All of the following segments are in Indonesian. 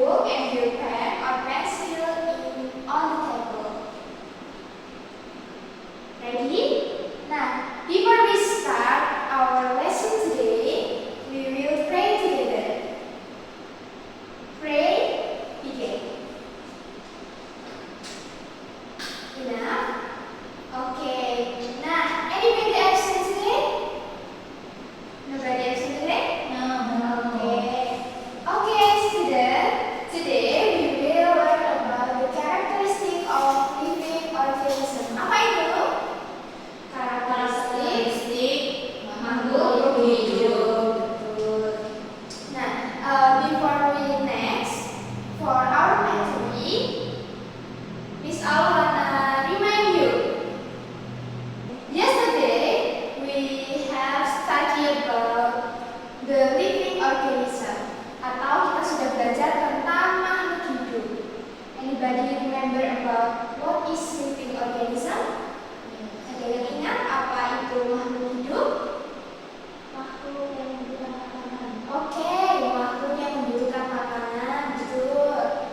book and your pen or pencil on the table. Ready? Now, before we start our lesson today, we will pray together. Pray, begin. Enough? Okay. Now, anybody absent today? Nobody absent today? No. Okay, student. Today we will learn about the characteristic of living organism. Apa itu? Karakteristik makhluk hidup. Betul. Nah, before we next for our materi, Miss Al wanna remind you. Yesterday we have studied about the living organism, atau kita sudah belajar tentang makhluk hidup. Anybody remember about what is living organism? Ada yang ingat apa itu makhluk hidup? Makhluk yang membutuhkan makanan. Oke, makhluk yang membutuhkan makanan, betul.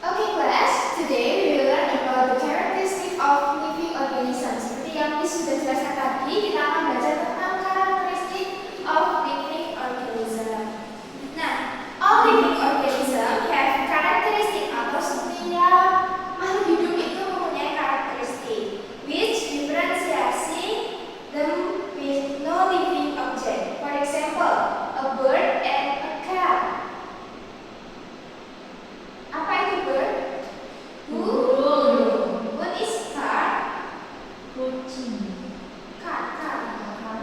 Okay, class. Today we will learn about the characteristic of living organism. Seperti yang Miss sudah jelaskan tadi, kita akan belajar tentang karakteristik of living organism. Nah, all living organism have characteristic, atau setiap makhluk hidup itu mempunyai karakteristik which differentiasi them with no living object. For example, a bird and a cat. Apa itu bird? Burung. What is cat? Kucing. Cat.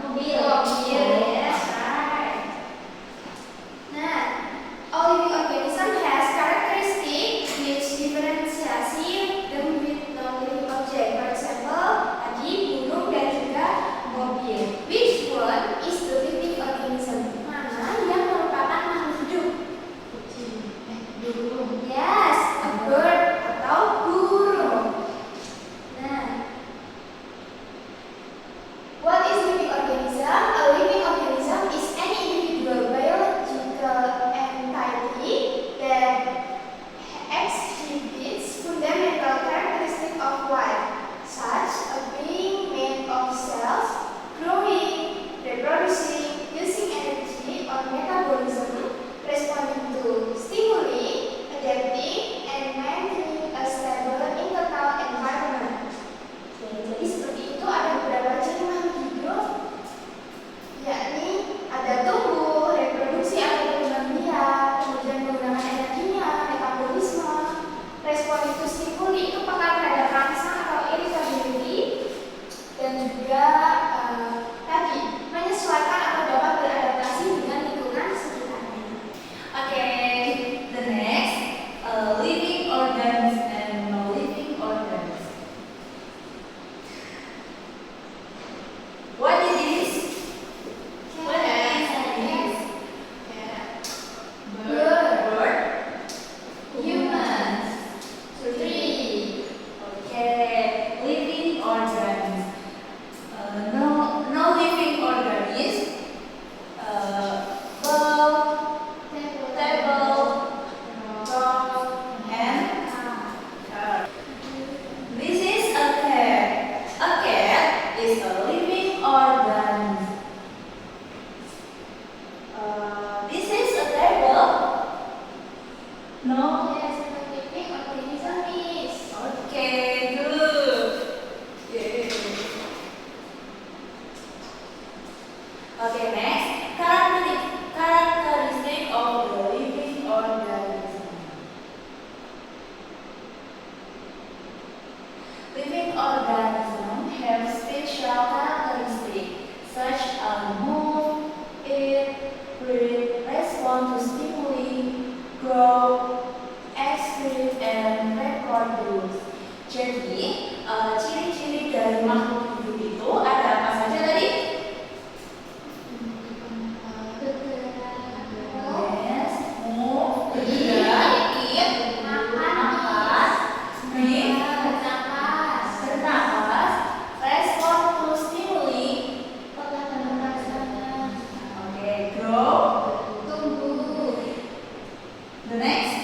Mobil. Yes, right. Nah, all living organism has characteristic which differentiasi them with non-living object. For example, tadi burung dan juga mobil. Which one is the living organism? Mana yang merupakan makhluk hidup? Kucing. Burung. Yes, a bird atau burung. Nah, what is living organism? A living organism is any individual biological entity that exhibits fundamental characteristics of life, such as being made of cells, growing, reproducing, using energy or metabolism, responding to stimuli, adapting, and maintaining a stable internal environment. Oke, jadi seperti itu ada beberapa ciri makhluk hidup, yakni ada tumbuh, reproduksi atau berkembang biak, kemudian menggunakan energinya, metabolisme, respon itu stimuli itu peka terhadap rangsang atau irritability, dan juga tadi menyesuaikan atau dapat beradaptasi dengan lingkungan sekitarnya. Okay, the next, living organs and non-living organs. What is this? What is this? Bird. Humans. Tree. Okay, living organs. No living organ is ball, table, dog, and car. This is a cat. A cat is a living organ. This is a table. No. Yes, a living organism is. Okay, good. Yeah. Okay, next. Characteristic of the living organism. Living organisms have special characteristics such as move, eat, breathe, respond to stimuli, grow, excrete, and reproduce. Jadi, ciri-ciri dari makhluk hidup itu ada apa saja tadi? Yes, move, bergerak, eat, makan, breathe, bernapas, respon to stimuli, grow. Tumbuh. The next,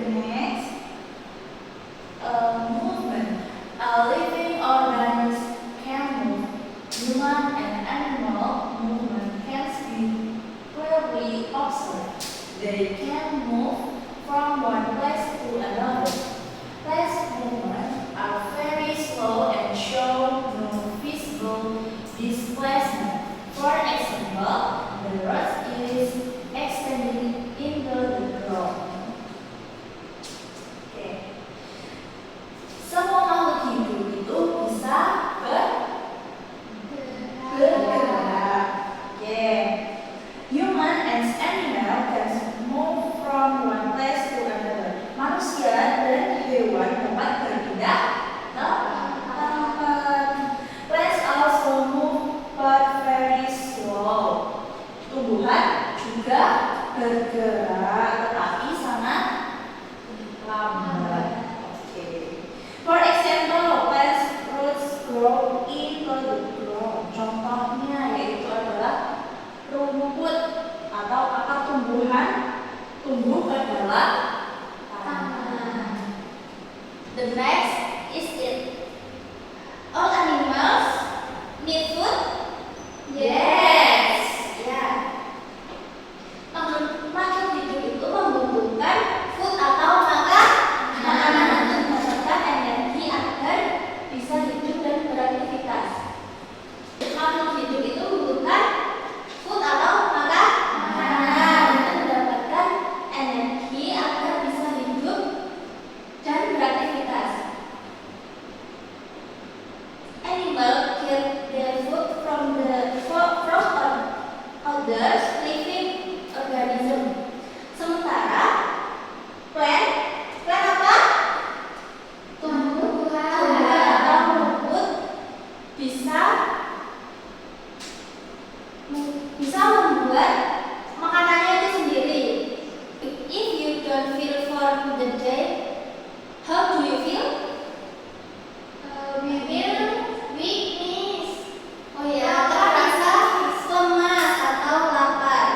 next, movement. Living organisms can move. Human and animal movement can be clearly observed. They can move from one place to another. Place movements are very slow and show no visible displacement. For example, the earth is extending into the ground. Oke. Semua makhluk hidup itu bisa bergerak. Oke. Human and animal can move from one place to another. Manusia dan hewan dapat berpindah tempat. Plants also move but very slow. Tumbuhan juga bergerak tetapi sangat lambat. Oke. For example, plants roots grow into the ground. Contohnya yaitu adalah rumput atau akar tumbuhan tumbuh ke dalam tanah. The next is it. All animals need food. Yes. Ya. Makhluk hidup itu membutuhkan food atau makanan untuk mendapatkan energi agar bisa hidup dan beraktivitas. Makhluk hidup itu membutuhkan food atau makanan untuk mendapatkan energi agar bisa hidup dan beraktivitas. Animals get their food from others living organism. Sementara plant apa? Tumbuhan atau rumput bisa membuat makanannya itu sendiri. If you don't feel for the day, how do you feel? We feel weakness. Oh ya, terasa lemas atau lapar.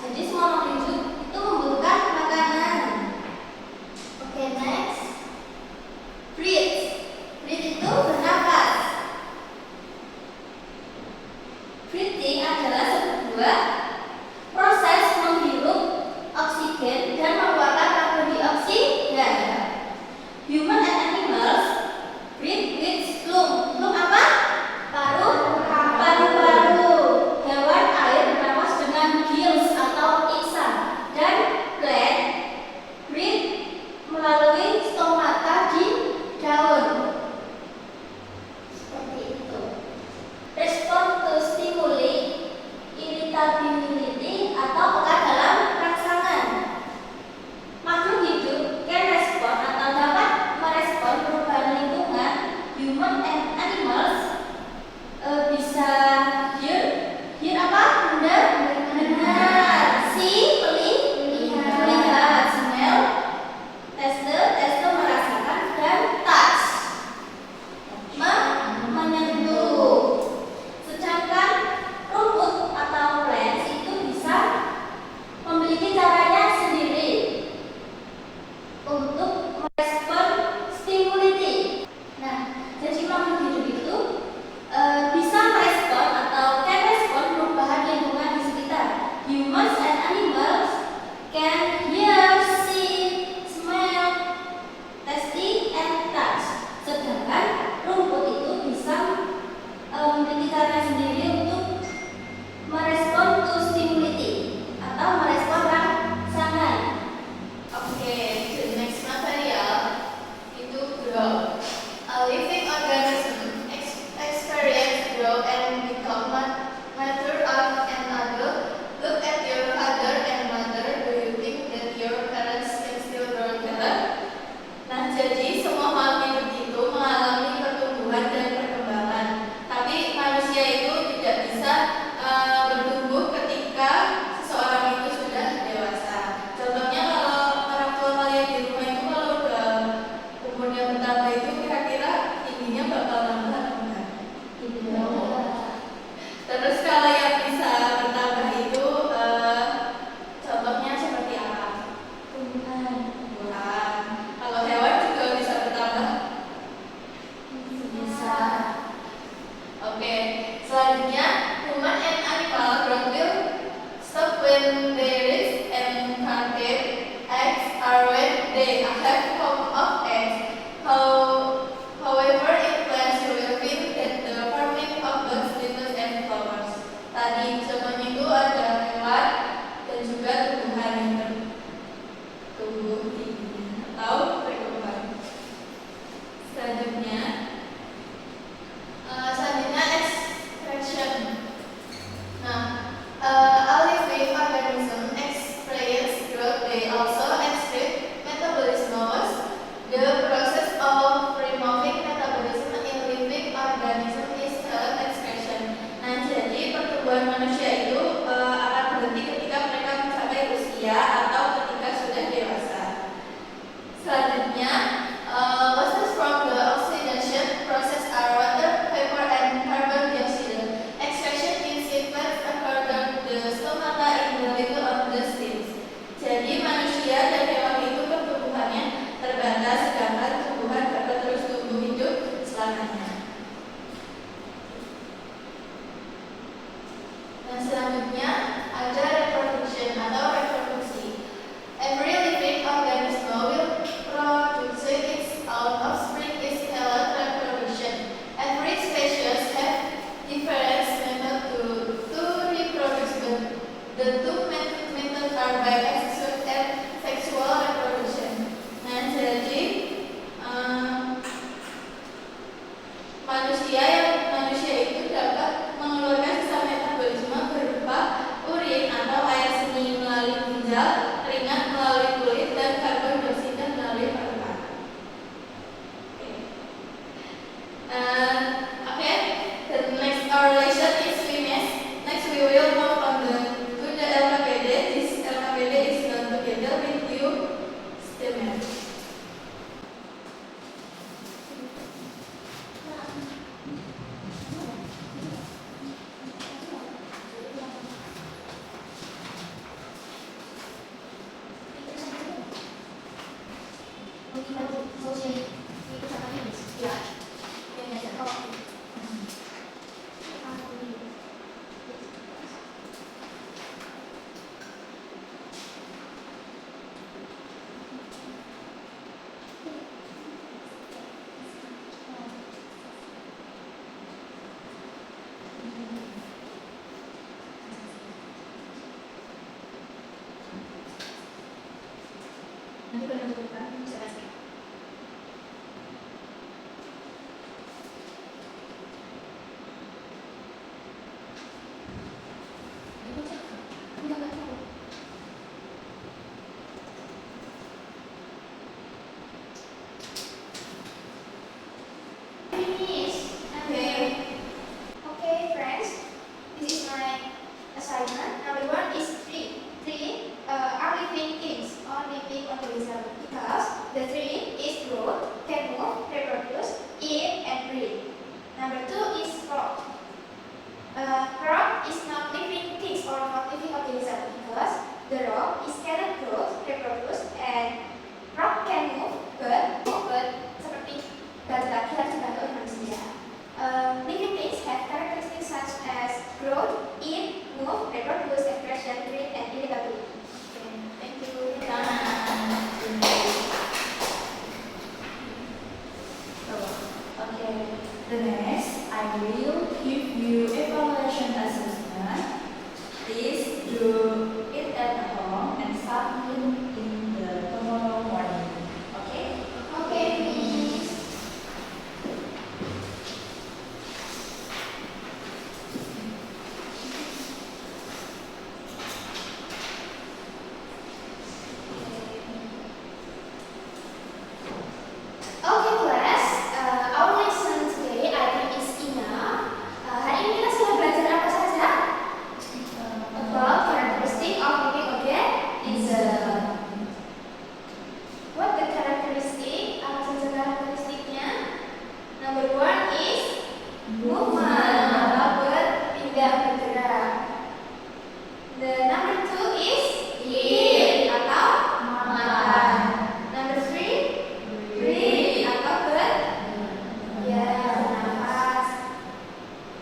Jadi semua makhluk hidup itu membutuhkan makanan. Oke, next. Breathe. Breathe itu bernapas. Breathing adalah sebuah proses menghirup oksigen dan mengeluarkan karbon dioksida. Human and animal Nanti kalau bukan jelas. Finish. Okay, friends. This is my assignment. Number 1 is three are living things or living organism because the three is growth, can move, reproduce, eat, and breathe. Number 2 is rock. Rock is not living things or not living organism because the rock is cannot grow, reproduce, and rock can move, but seperti batu laki harus dibantu oleh manusia. Living things have characteristics such as growth, eat, move, reproduce, expression, breathe, and irritability. Okay, thank you. Okay, the next I will give you evaluation assessment. Please do it at home and submit in the tomorrow morning. Okay? Okay, please. Okay, class. Our lesson today I think is enough. Hari ini kita sudah belajar apa saja? About characteristic of living organism. What the characteristic? Apa saja karakteristiknya? Number 1 is movement, berpindah bergerak. The number 2 is eat atau makan. Number 3 breathe atau bernafas.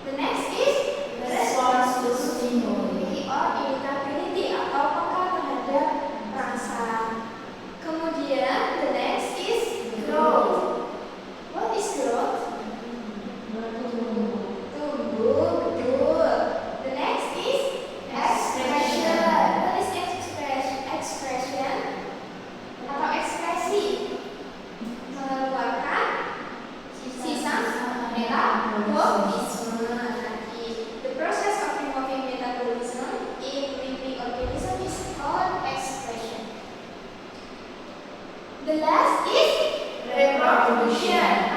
The next is response to stimuli or irritability atau peka terhadap rasa. Kemudian the next is growth. What is growth? Tumbuh, betul. The next is expression. What is expression? Atau ekspresi? Mengeluarkan sisa metabolisme. The process of removing metabolism in living organism is called expression. The last is reproduction.